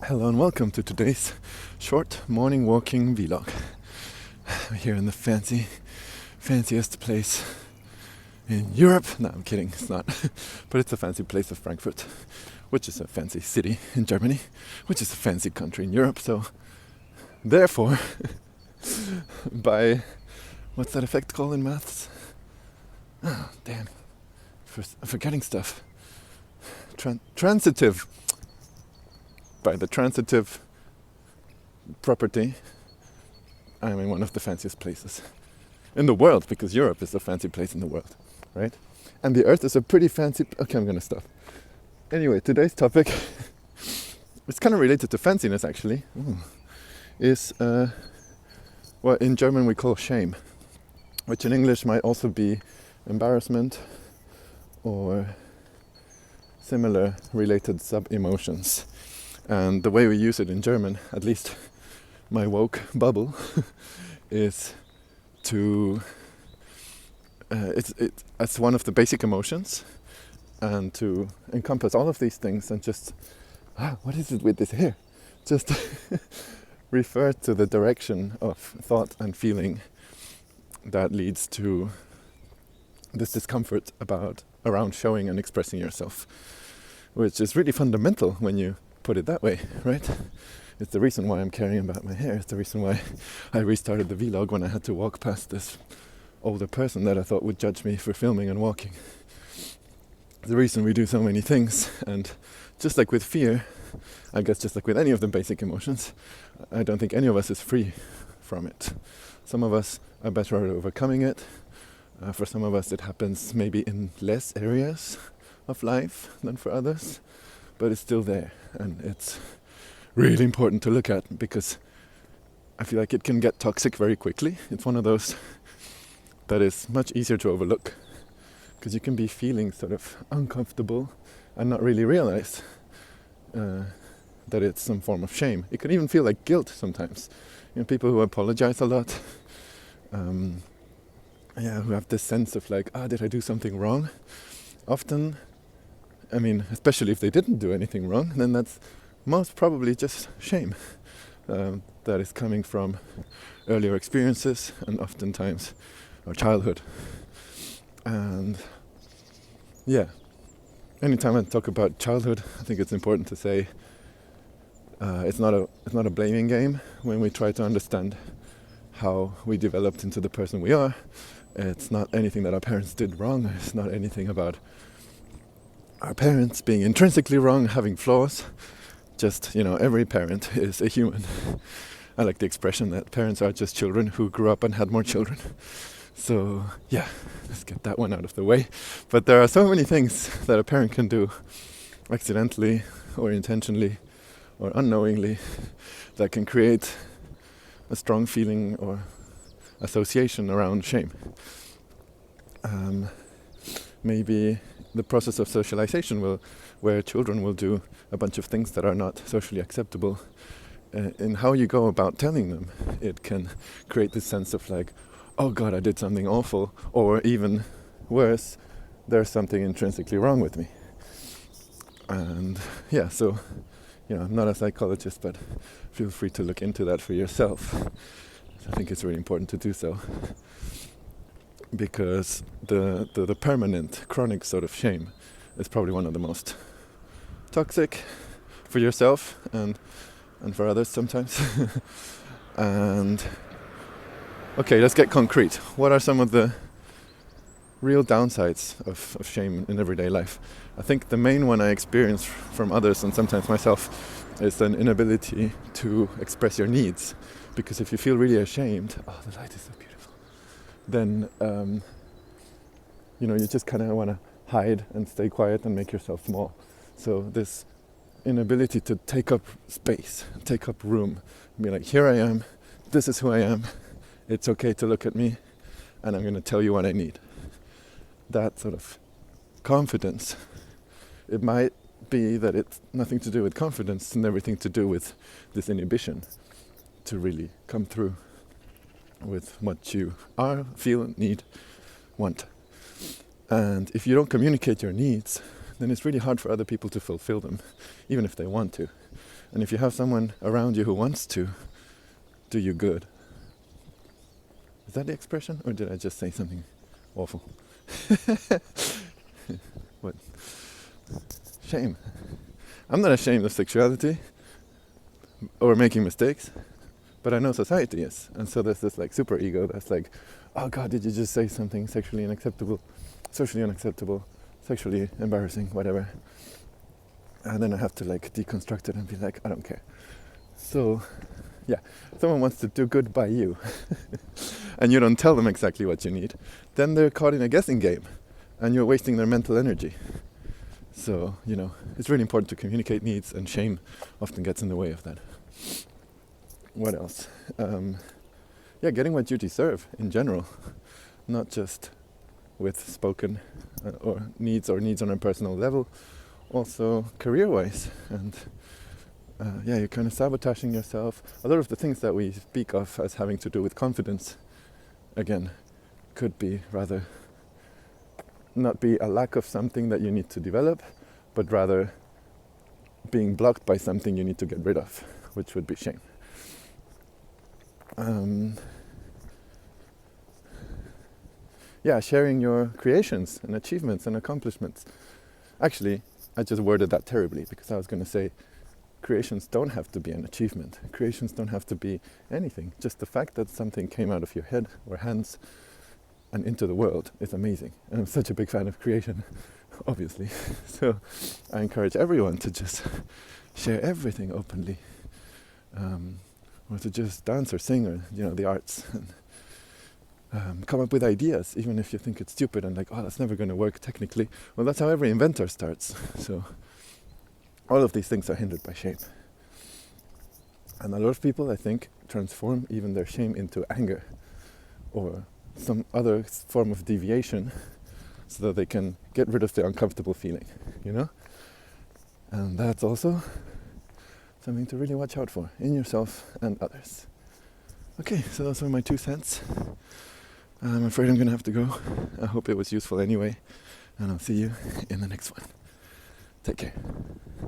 Hello and welcome to today's short morning walking vlog. We're here in the fanciest place in Europe. No, I'm kidding, it's not. But it's a fancy place of Frankfurt, which is a fancy city in Germany, which is a fancy country in Europe. So therefore, by, what's that effect called in maths? Oh, damn. I'm forgetting stuff. Transitive. By the transitive property, I'm in one of the fanciest places in the world, because Europe is a fancy place in the world, right? And the Earth is a pretty fancy... Okay, I'm gonna stop. Anyway, today's topic, it's kind of related to fanciness actually, is what in German we call shame, which in English might also be embarrassment or similar related sub-emotions. And the way we use it in German, at least my woke bubble, is to it's one of the basic emotions, and to encompass all of these things and just what is it with this hair? Just refer to the direction of thought and feeling that leads to this discomfort around showing and expressing yourself, which is really fundamental when you put it that way, right? It's the reason why I'm caring about my hair. It's the reason why I restarted the vlog when I had to walk past this older person that I thought would judge me for filming and walking. The reason we do so many things, and just like with fear, I guess just like with any of the basic emotions, I don't think any of us is free from it. Some of us are better at overcoming it. For some of us it happens maybe in less areas of life than for others, but it's still there, and it's really important to look at, because I feel like it can get toxic very quickly. It's one of those that is much easier to overlook, because you can be feeling sort of uncomfortable and not really realize that it's some form of shame. It can even feel like guilt sometimes. You know, people who apologize a lot, who have this sense of like, did I do something wrong? Often, I mean, especially if they didn't do anything wrong, then that's most probably just shame that is coming from earlier experiences and oftentimes our childhood. And yeah, anytime I talk about childhood, I think it's important to say it's not a blaming game when we try to understand how we developed into the person we are. It's not anything that our parents did wrong. It's not anything about our parents being intrinsically wrong, having flaws. Just, every parent is a human. I like the expression that parents are just children who grew up and had more children. So yeah, let's get that one out of the way. But there are so many things that a parent can do accidentally or intentionally or unknowingly that can create a strong feeling or association around shame. Maybe the process of socialization where children will do a bunch of things that are not socially acceptable. In how you go about telling them, it can create this sense of like, oh God, I did something awful, or even worse, there's something intrinsically wrong with me. And yeah, so I'm not a psychologist, but feel free to look into that for yourself. I think it's really important to do so, because the permanent, chronic sort of shame is probably one of the most toxic for yourself and for others sometimes. And okay, let's get concrete. What are some of the real downsides of shame in everyday life? I think the main one I experience from others and sometimes myself is an inability to express your needs. Because if you feel really ashamed, the light is so beautiful, then you just kind of want to hide and stay quiet and make yourself small. So this inability to take up space, take up room, be like, here I am, this is who I am, it's okay to look at me, and I'm going to tell you what I need. That sort of confidence, it might be that it's nothing to do with confidence and everything to do with this inhibition to really come through with what you are, feel, need, want. And if you don't communicate your needs, then it's really hard for other people to fulfill them, even if they want to. And if you have someone around you who wants to do you good, is that the expression, or did I just say something awful? What? Shame. I'm not ashamed of sexuality or making mistakes, but I know society is. And so there's this like super ego that's like, oh God, did you just say something sexually unacceptable, socially unacceptable, sexually embarrassing, whatever. And then I have to like deconstruct it and be like, I don't care. So yeah, someone wants to do good by you and you don't tell them exactly what you need, then they're caught in a guessing game and you're wasting their mental energy. So, you know, it's really important to communicate needs, and shame often gets in the way of that. What else? Yeah, getting what you deserve in general, not just with spoken or needs on a personal level, also career-wise. And yeah, you're kind of sabotaging yourself. A lot of the things that we speak of as having to do with confidence, again, could be rather not be a lack of something that you need to develop, but rather being blocked by something you need to get rid of, which would be shame. Yeah, sharing your creations and achievements and accomplishments. Actually, I just worded that terribly, because I was going to say creations don't have to be an achievement. Creations don't have to be anything. Just the fact that something came out of your head or hands and into the world is amazing. And I'm such a big fan of creation, obviously. So I encourage everyone to just share everything openly, or to just dance or sing, or, you know, the arts, and come up with ideas, even if you think it's stupid and like, oh, that's never going to work technically. Well, that's how every inventor starts. So all of these things are hindered by shame. And a lot of people, I think, transform even their shame into anger or some other form of deviation, so that they can get rid of the uncomfortable feeling, you know? And that's also something to really watch out for in yourself and others. Okay, so those were my 2 cents. I'm afraid I'm going to have to go. I hope it was useful anyway, and I'll see you in the next one. Take care.